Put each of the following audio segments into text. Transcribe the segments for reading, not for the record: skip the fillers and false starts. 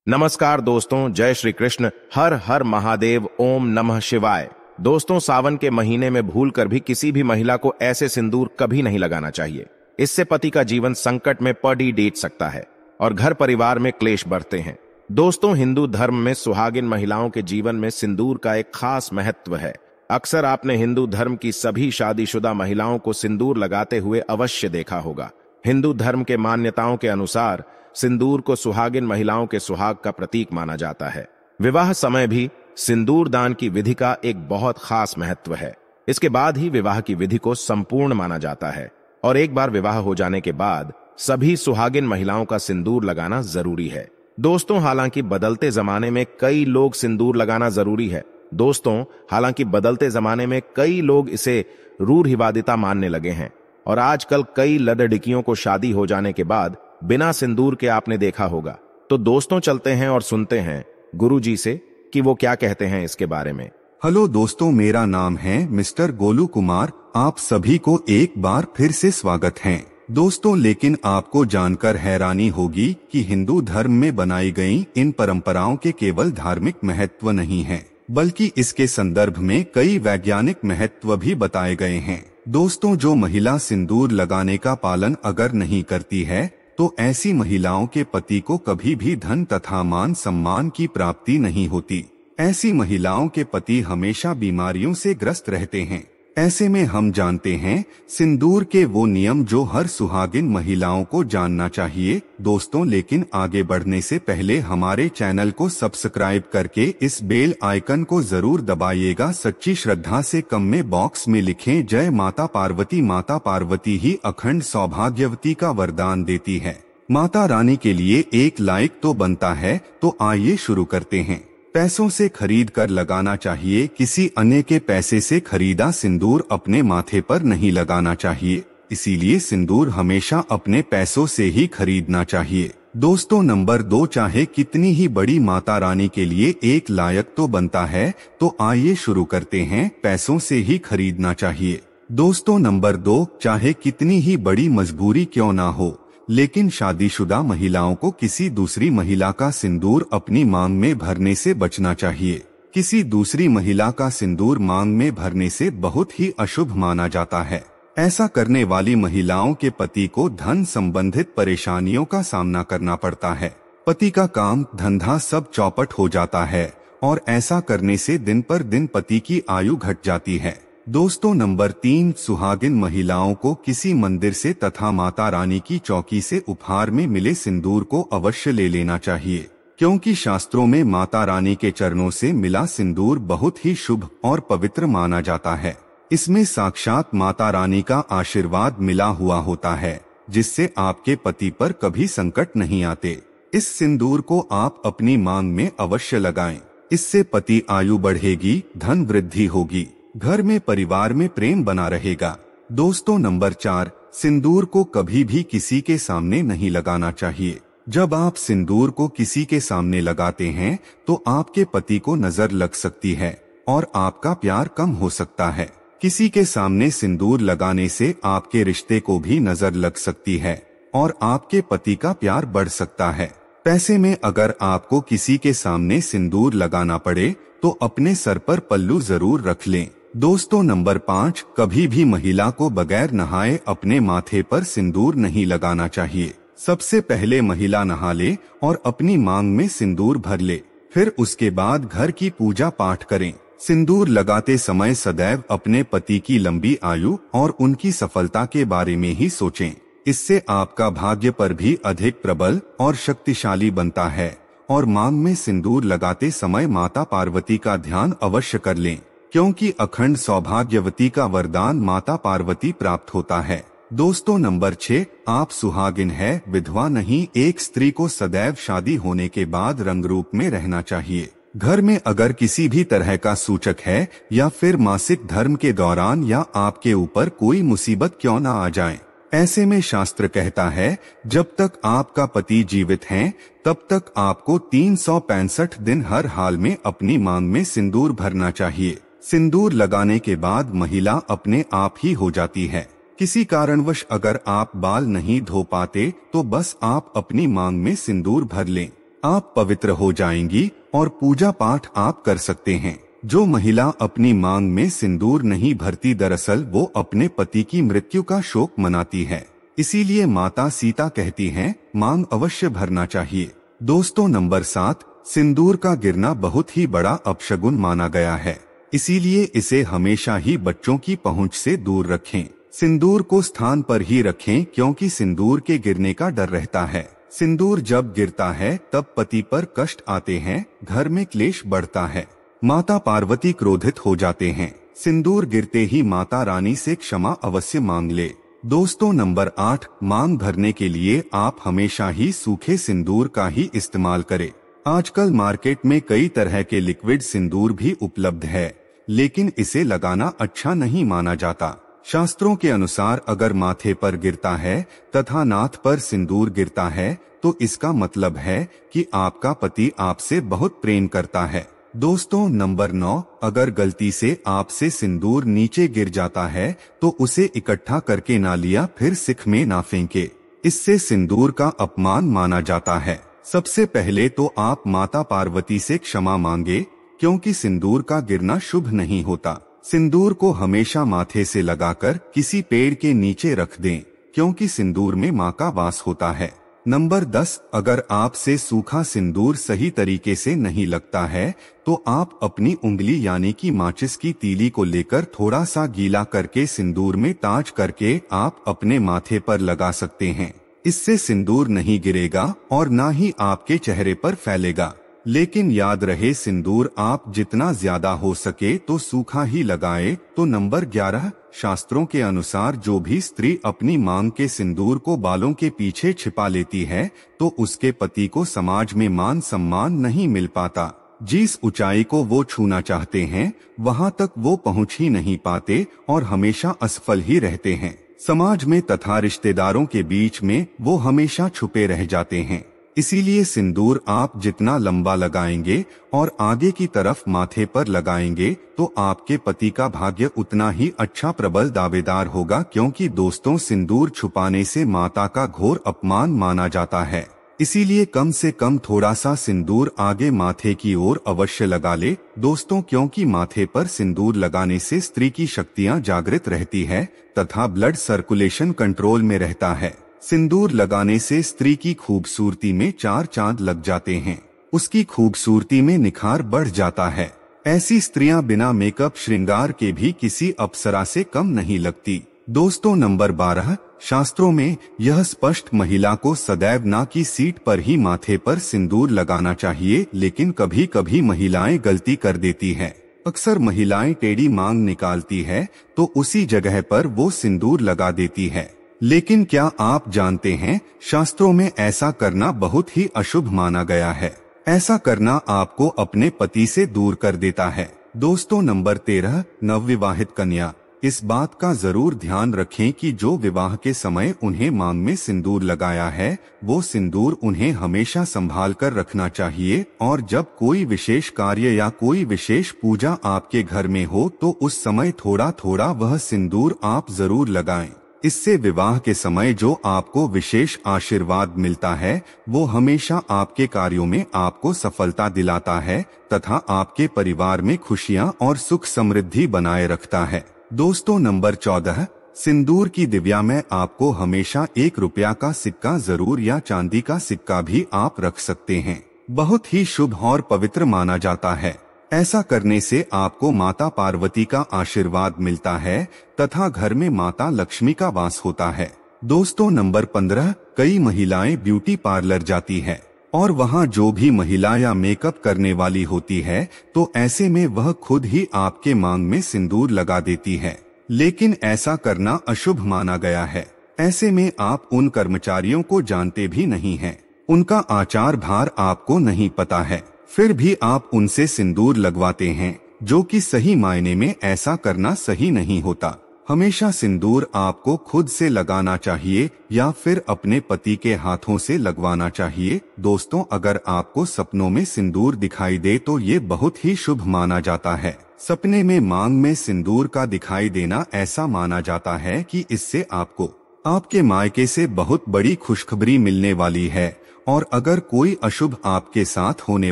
नमस्कार दोस्तों, जय श्री कृष्ण। हर हर महादेव, ओम नमः शिवाय। दोस्तों, सावन के महीने में भूलकर भी किसी भी महिला को ऐसे सिंदूर कभी नहीं लगाना चाहिए। इससे पति का जीवन संकट में पड़ ही डेट सकता है और घर परिवार में क्लेश बढ़ते हैं। दोस्तों, हिंदू धर्म में सुहागिन महिलाओं के जीवन में सिंदूर का एक खास महत्व है। अक्सर आपने हिंदू धर्म की सभी शादीशुदा महिलाओं को सिंदूर लगाते हुए अवश्य देखा होगा। हिंदू धर्म के मान्यताओं के अनुसार सिंदूर को सुहागिन महिलाओं के सुहाग का प्रतीक माना जाता है। विवाह समय भी सिंदूर दान की विधि का एक बहुत खास महत्व है। इसके बाद ही विवाह की विधि को संपूर्ण माना जाता है और एक बार विवाह हो जाने के बाद सभी सुहागिन महिलाओं का सिंदूर लगाना जरूरी है। दोस्तों, हालांकि बदलते जमाने में कई लोग सिंदूर लगाना जरूरी है। दोस्तों, हालांकि बदलते जमाने में कई लोग इसे रूढ़िवादिता मानने लगे हैं और आजकल कई लड़कियों को शादी हो जाने के बाद बिना सिंदूर के आपने देखा होगा। तो दोस्तों, चलते हैं और सुनते हैं गुरुजी से कि वो क्या कहते हैं इसके बारे में। हेलो दोस्तों, मेरा नाम है मिस्टर गोलू कुमार। आप सभी को एक बार फिर से स्वागत है। दोस्तों, लेकिन आपको जानकर हैरानी होगी कि हिंदू धर्म में बनाई गई इन परंपराओं के केवल धार्मिक महत्व नहीं है, बल्कि इसके संदर्भ में कई वैज्ञानिक महत्व भी बताए गए हैं। दोस्तों, जो महिला सिंदूर लगाने का पालन अगर नहीं करती है तो ऐसी महिलाओं के पति को कभी भी धन तथा मान सम्मान की प्राप्ति नहीं होती। ऐसी महिलाओं के पति हमेशा बीमारियों से ग्रस्त रहते हैं। ऐसे में हम जानते हैं सिंदूर के वो नियम जो हर सुहागिन महिलाओं को जानना चाहिए। दोस्तों, लेकिन आगे बढ़ने से पहले हमारे चैनल को सब्सक्राइब करके इस बेल आइकन को जरूर दबाइएगा। सच्ची श्रद्धा से कम में बॉक्स में लिखें जय माता पार्वती। माता पार्वती ही अखंड सौभाग्यवती का वरदान देती है। माता रानी के लिए एक लाइक तो बनता है। तो आइए शुरू करते हैं। पैसों से खरीद कर लगाना चाहिए। किसी अन्य के पैसे से खरीदा सिंदूर अपने माथे पर नहीं लगाना चाहिए। इसीलिए सिंदूर हमेशा अपने पैसों से ही खरीदना चाहिए। दोस्तों, नंबर 2, चाहे कितनी ही बड़ी माता रानी के लिए एक लायक तो बनता है। तो आइए शुरू करते हैं। पैसों से ही खरीदना चाहिए। दोस्तों, नंबर 2, चाहे कितनी ही बड़ी मजबूरी क्यों ना हो, लेकिन शादीशुदा महिलाओं को किसी दूसरी महिला का सिंदूर अपनी मांग में भरने से बचना चाहिए। किसी दूसरी महिला का सिंदूर मांग में भरने से बहुत ही अशुभ माना जाता है। ऐसा करने वाली महिलाओं के पति को धन संबंधित परेशानियों का सामना करना पड़ता है। पति का काम धंधा सब चौपट हो जाता है और ऐसा करने से दिन पर दिन पति की आयु घट जाती है। दोस्तों, नंबर 3, सुहागिन महिलाओं को किसी मंदिर से तथा माता रानी की चौकी से उपहार में मिले सिंदूर को अवश्य ले लेना चाहिए, क्योंकि शास्त्रों में माता रानी के चरणों से मिला सिंदूर बहुत ही शुभ और पवित्र माना जाता है। इसमें साक्षात माता रानी का आशीर्वाद मिला हुआ होता है, जिससे आपके पति पर कभी संकट नहीं आते। इस सिंदूर को आप अपनी मांग में अवश्य लगाएं। इससे पति आयु बढ़ेगी, धन वृद्धि होगी, घर में परिवार में प्रेम बना रहेगा। दोस्तों, नंबर 4, सिंदूर को कभी भी किसी के सामने नहीं लगाना चाहिए। जब आप सिंदूर को किसी के सामने लगाते हैं तो आपके पति को नजर लग सकती है और आपका प्यार कम हो सकता है। किसी के सामने सिंदूर लगाने से आपके रिश्ते को भी नजर लग सकती है और आपके पति का प्यार बढ़ सकता है। पैसे में अगर आपको किसी के सामने सिंदूर लगाना पड़े तो अपने सर पर पल्लू जरूर रख लें। दोस्तों, नंबर 5, कभी भी महिला को बगैर नहाए अपने माथे पर सिंदूर नहीं लगाना चाहिए। सबसे पहले महिला नहा ले और अपनी मांग में सिंदूर भर ले, फिर उसके बाद घर की पूजा पाठ करें। सिंदूर लगाते समय सदैव अपने पति की लंबी आयु और उनकी सफलता के बारे में ही सोचें। इससे आपका भाग्य पर भी अधिक प्रबल और शक्तिशाली बनता है। और मांग में सिंदूर लगाते समय माता पार्वती का ध्यान अवश्य कर लें, क्योंकि अखंड सौभाग्यवती का वरदान माता पार्वती प्राप्त होता है। दोस्तों, नंबर 6, आप सुहागिन है, विधवा नहीं। एक स्त्री को सदैव शादी होने के बाद रंग रूप में रहना चाहिए। घर में अगर किसी भी तरह का सूचक है या फिर मासिक धर्म के दौरान या आपके ऊपर कोई मुसीबत क्यों न आ जाए, ऐसे में शास्त्र कहता है जब तक आपका पति जीवित है तब तक आपको 365 दिन हर हाल में अपनी मांग में सिंदूर भरना चाहिए। सिंदूर लगाने के बाद महिला अपने आप ही हो जाती है। किसी कारणवश अगर आप बाल नहीं धो पाते तो बस आप अपनी मांग में सिंदूर भर लें। आप पवित्र हो जाएंगी और पूजा पाठ आप कर सकते हैं। जो महिला अपनी मांग में सिंदूर नहीं भरती, दरअसल वो अपने पति की मृत्यु का शोक मनाती है। इसीलिए माता सीता कहती हैं, मांग अवश्य भरना चाहिए। दोस्तों नंबर 7, सिंदूर का गिरना बहुत ही बड़ा अपशगुन माना गया है। इसीलिए इसे हमेशा ही बच्चों की पहुंच से दूर रखें। सिंदूर को स्थान पर ही रखें क्योंकि सिंदूर के गिरने का डर रहता है। सिंदूर जब गिरता है तब पति पर कष्ट आते हैं, घर में क्लेश बढ़ता है, माता पार्वती क्रोधित हो जाते हैं। सिंदूर गिरते ही माता रानी से क्षमा अवश्य मांग ले। दोस्तों नंबर 8, मांग भरने के लिए आप हमेशा ही सूखे सिंदूर का ही इस्तेमाल करें। आजकल मार्केट में कई तरह के लिक्विड सिंदूर भी उपलब्ध है, लेकिन इसे लगाना अच्छा नहीं माना जाता। शास्त्रों के अनुसार अगर माथे पर गिरता है तथा नाथ पर सिंदूर गिरता है तो इसका मतलब है कि आपका पति आपसे बहुत प्रेम करता है। दोस्तों नंबर 9, अगर गलती से आपसे सिंदूर नीचे गिर जाता है तो उसे इकट्ठा करके ना लिया फिर सिख में ना फेंके। इससे सिंदूर का अपमान माना जाता है। सबसे पहले तो आप माता पार्वती से क्षमा मांगे क्योंकि सिंदूर का गिरना शुभ नहीं होता। सिंदूर को हमेशा माथे से लगाकर किसी पेड़ के नीचे रख दें क्योंकि सिंदूर में मां का वास होता है। नंबर 10, अगर आपसे सूखा सिंदूर सही तरीके से नहीं लगता है तो आप अपनी उंगली यानी कि माचिस की तीली को लेकर थोड़ा सा गीला करके सिंदूर में ताज करके आप अपने माथे पर लगा सकते हैं। इससे सिंदूर नहीं गिरेगा और ना ही आपके चेहरे पर फैलेगा। लेकिन याद रहे, सिंदूर आप जितना ज्यादा हो सके तो सूखा ही लगाए। तो नंबर 11, शास्त्रों के अनुसार जो भी स्त्री अपनी मांग के सिंदूर को बालों के पीछे छिपा लेती है तो उसके पति को समाज में मान सम्मान नहीं मिल पाता। जिस ऊंचाई को वो छूना चाहते हैं वहां तक वो पहुंच ही नहीं पाते और हमेशा असफल ही रहते हैं। समाज में तथा रिश्तेदारों के बीच में वो हमेशा छुपे रह जाते हैं। इसीलिए सिंदूर आप जितना लंबा लगाएंगे और आगे की तरफ माथे पर लगाएंगे तो आपके पति का भाग्य उतना ही अच्छा प्रबल दावेदार होगा, क्योंकि दोस्तों सिंदूर छुपाने से माता का घोर अपमान माना जाता है। इसीलिए कम से कम थोड़ा सा सिंदूर आगे माथे की ओर अवश्य लगा ले दोस्तों, क्योंकि माथे पर सिंदूर लगाने से स्त्री की शक्तियां जागृत रहती है तथा ब्लड सर्कुलेशन कंट्रोल में रहता है। सिंदूर लगाने से स्त्री की खूबसूरती में 4 चांद लग जाते हैं, उसकी खूबसूरती में निखार बढ़ जाता है। ऐसी स्त्रियां बिना मेकअप श्रृंगार के भी किसी अप्सरा से कम नहीं लगती। दोस्तों नंबर 12, शास्त्रों में यह स्पष्ट महिला को सदैव ना की सीट पर ही माथे पर सिंदूर लगाना चाहिए, लेकिन कभी कभी महिलाएं गलती कर देती है। अक्सर महिलाएं टेढ़ी मांग निकालती है तो उसी जगह पर वो सिंदूर लगा देती है। लेकिन क्या आप जानते हैं, शास्त्रों में ऐसा करना बहुत ही अशुभ माना गया है। ऐसा करना आपको अपने पति से दूर कर देता है। दोस्तों नंबर 13, नवविवाहित कन्या, इस बात का जरूर ध्यान रखें कि जो विवाह के समय उन्हें मांग में सिंदूर लगाया है वो सिंदूर उन्हें हमेशा संभाल कर रखना चाहिए, और जब कोई विशेष कार्य या कोई विशेष पूजा आपके घर में हो तो उस समय थोड़ा थोड़ा वह सिंदूर आप जरूर लगाएं। इससे विवाह के समय जो आपको विशेष आशीर्वाद मिलता है वो हमेशा आपके कार्यों में आपको सफलता दिलाता है तथा आपके परिवार में खुशियां और सुख समृद्धि बनाए रखता है। दोस्तों नंबर 14, सिंदूर की दिव्या में आपको हमेशा 1 रुपया का सिक्का जरूर या चांदी का सिक्का भी आप रख सकते हैं। बहुत ही शुभ और पवित्र माना जाता है। ऐसा करने से आपको माता पार्वती का आशीर्वाद मिलता है तथा घर में माता लक्ष्मी का वास होता है। दोस्तों नंबर 15, कई महिलाएं ब्यूटी पार्लर जाती है और वहां जो भी महिला या मेकअप करने वाली होती है तो ऐसे में वह खुद ही आपके मांग में सिंदूर लगा देती है, लेकिन ऐसा करना अशुभ माना गया है। ऐसे में आप उन कर्मचारियों को जानते भी नहीं हैं, उनका आचार भार आपको नहीं पता है, फिर भी आप उनसे सिंदूर लगवाते हैं, जो कि सही मायने में ऐसा करना सही नहीं होता। हमेशा सिंदूर आपको खुद से लगाना चाहिए या फिर अपने पति के हाथों से लगवाना चाहिए। दोस्तों अगर आपको सपनों में सिंदूर दिखाई दे तो ये बहुत ही शुभ माना जाता है। सपने में मांग में सिंदूर का दिखाई देना ऐसा माना जाता है कि इससे आपको आपके मायके से बहुत बड़ी खुशखबरी मिलने वाली है और अगर कोई अशुभ आपके साथ होने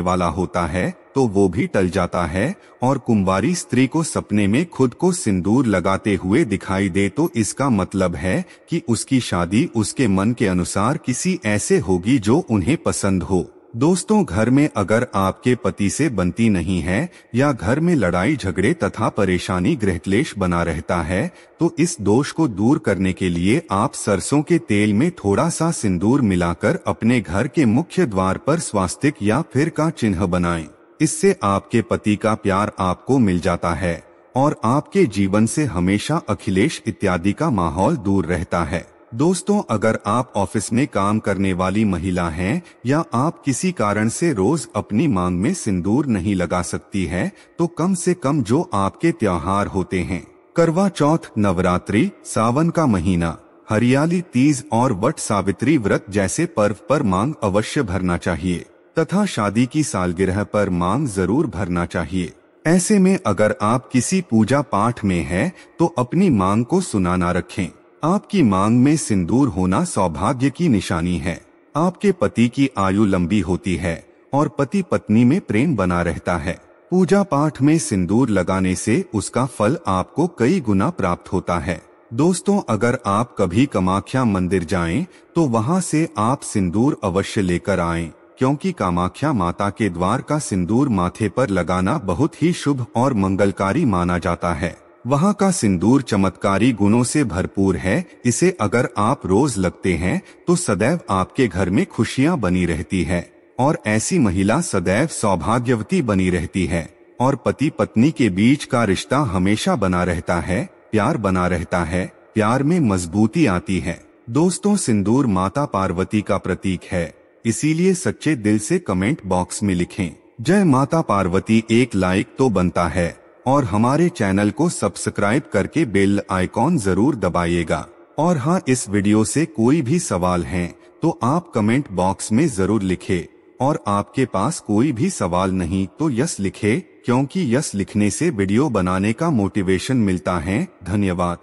वाला होता है तो वो भी टल जाता है। और कुंवारी स्त्री को सपने में खुद को सिंदूर लगाते हुए दिखाई दे तो इसका मतलब है कि उसकी शादी उसके मन के अनुसार किसी ऐसे होगी जो उन्हें पसंद हो। दोस्तों, घर में अगर आपके पति से बनती नहीं है या घर में लड़ाई झगड़े तथा परेशानी गृहक्लेश बना रहता है तो इस दोष को दूर करने के लिए आप सरसों के तेल में थोड़ा सा सिंदूर मिलाकर अपने घर के मुख्य द्वार पर स्वास्तिक या फिर का चिन्ह बनाएं। इससे आपके पति का प्यार आपको मिल जाता है और आपके जीवन से हमेशा अखिलेश इत्यादि का माहौल दूर रहता है। दोस्तों, अगर आप ऑफिस में काम करने वाली महिला हैं या आप किसी कारण से रोज अपनी मांग में सिंदूर नहीं लगा सकती है तो कम से कम जो आपके त्योहार होते हैं, करवा चौथ, नवरात्रि, सावन का महीना, हरियाली तीज और वट सावित्री व्रत जैसे पर्व पर मांग अवश्य भरना चाहिए तथा शादी की सालगिरह पर मांग जरूर भरना चाहिए। ऐसे में अगर आप किसी पूजा पाठ में हैं तो अपनी मांग को सुना ना रखें। आपकी मांग में सिंदूर होना सौभाग्य की निशानी है। आपके पति की आयु लंबी होती है और पति पत्नी में प्रेम बना रहता है। पूजा पाठ में सिंदूर लगाने से उसका फल आपको कई गुना प्राप्त होता है। दोस्तों, अगर आप कभी कामाख्या मंदिर जाएं तो वहां से आप सिंदूर अवश्य लेकर आएं, क्योंकि कामाख्या माता के द्वार का सिंदूर माथे पर लगाना बहुत ही शुभ और मंगलकारी माना जाता है। वहाँ का सिंदूर चमत्कारी गुणों से भरपूर है। इसे अगर आप रोज लगते हैं तो सदैव आपके घर में खुशियाँ बनी रहती है और ऐसी महिला सदैव सौभाग्यवती बनी रहती है और पति पत्नी के बीच का रिश्ता हमेशा बना रहता है, प्यार बना रहता है, प्यार में मजबूती आती है। दोस्तों, सिंदूर माता पार्वती का प्रतीक है, इसीलिए सच्चे दिल से कमेंट बॉक्स में लिखें जय माता पार्वती। एक लाइक तो बनता है और हमारे चैनल को सब्सक्राइब करके बेल आइकॉन जरूर दबाइएगा। और हाँ, इस वीडियो से कोई भी सवाल है तो आप कमेंट बॉक्स में जरूर लिखें और आपके पास कोई भी सवाल नहीं तो यस लिखें, क्योंकि यस लिखने से वीडियो बनाने का मोटिवेशन मिलता है। धन्यवाद।